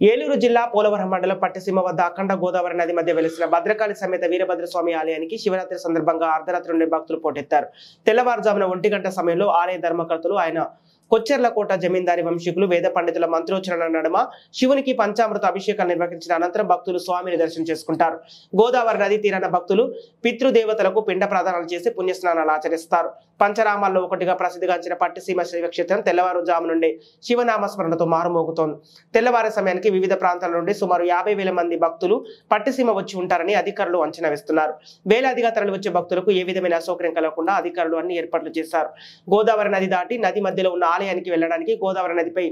ఏలూరు జిల్లా పోలవరం మండలం పట్టిసీమ వద్ద అఖండ గోదావరి నది మధ్య వెలిసిన భద్రకాళి సమేత వీరభద్రస్వామి ఆలయానికి శివరాత్రి సందర్భంగా అర్ధరాత్రి నుండి భక్తులు పోటెత్తారు. తెల్లవారుజామున 1 గంట సమయంలో ఆలయ ధర్మకర్తలు ఆయన కొచ్చెర్లకోట జమీందారి వంశీకులు వేద పండితుల మంత్రోచ్చరణ నడుమ శివునికి పంచామృత అభిషేకాలు నిర్వహించిన అనంతరం భక్తులు స్వామిని దర్శనం చేసుకుంటారు. గోదావరి నది తీరాన భక్తులు పితృదేవతలకు పిండ ప్రదానాలు చేసి పుణ్యస్నానాలు ఆచరిస్తారు. పంచరామాల్లో ఒకటిగా ప్రసిద్ధిగాంచిన పట్టిసీమ శివక్షేత్రం తెల్లవారుజాము నుండి శివనామస్మరణతో మారుమోగుతోంది. తెల్లవారు సమయానికి వివిధ ప్రాంతాల నుండి సుమారు 50,000 మంది భక్తులు పట్టిసీమ వచ్చి ఉంటారని అధికారులు అంచనా వేస్తున్నారు. వేలాదిగా తరలి వచ్చే భక్తులకు ఏ విధమైన అసౌకర్యం కలగకుండా అధికారులు అన్ని ఏర్పాట్లు చేశారు. గోదావరి నది దాటి నది మధ్యలో ఉన్న ఆలయానికి వెళ్లడానికి గోదావరి నదిపై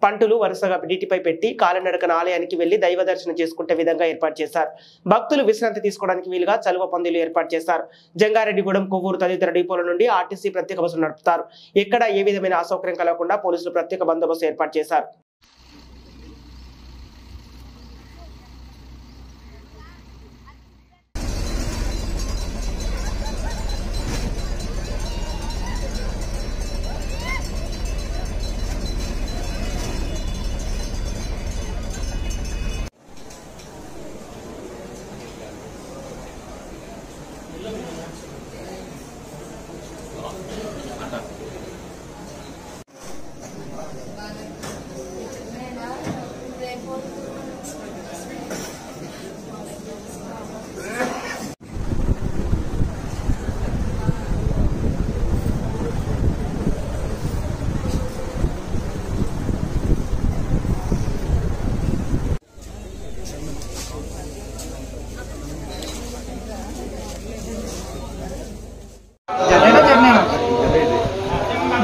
పంటులు వరుసగా నీటిపై పెట్టి కాలినడకన ఆలయానికి వెళ్లి దైవ దర్శనం చేసుకునే విధంగా ఏర్పాటు చేశారు. భక్తులు విశ్రాంతి తీసుకోవడానికి వీలుగా చలువ పందిలు ఏర్పాటు చేశారు. జంగారెడ్డిగూడెం, కొవ్వూరు తదితర డిపోల నుండి ఆర్టీసీ ప్రత్యేక బస్సులు నడుపుతారు. ఎక్కడ ఏ విధమైన అసౌకర్యం కలగకుండా పోలీసులు ప్రత్యేక బందోబస్తు ఏర్పాటు చేశారు.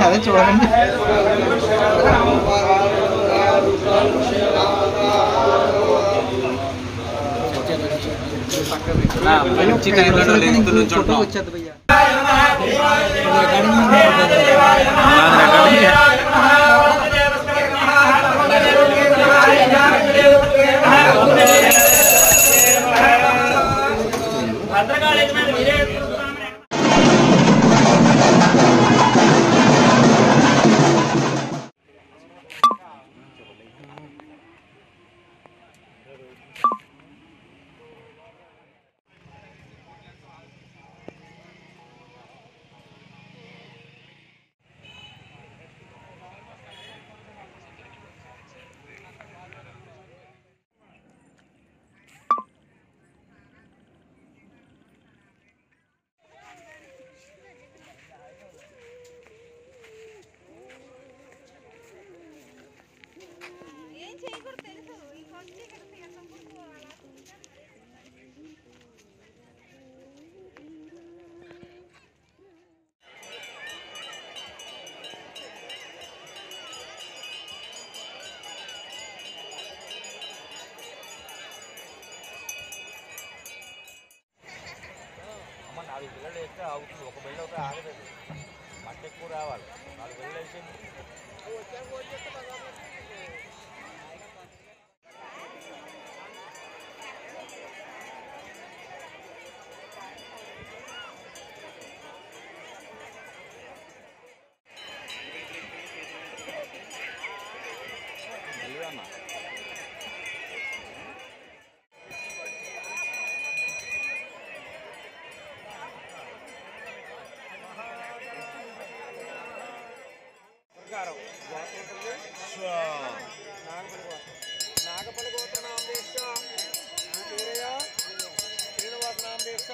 అదే చూడండి. మంచి టైంలో లెంతులు చూడటం వచ్చేది భయ్యా. నాలుగు బిల్లలు వేస్తే ఆగుతుంది. ఒక బిల్ల ఒక ఆగలేదు. మంట ఎక్కువ రావాలి. 4 బిల్లలు వేసింది. నాగపల్లి గోత్ర నామదేశ శ్రీనివాస నామదేశ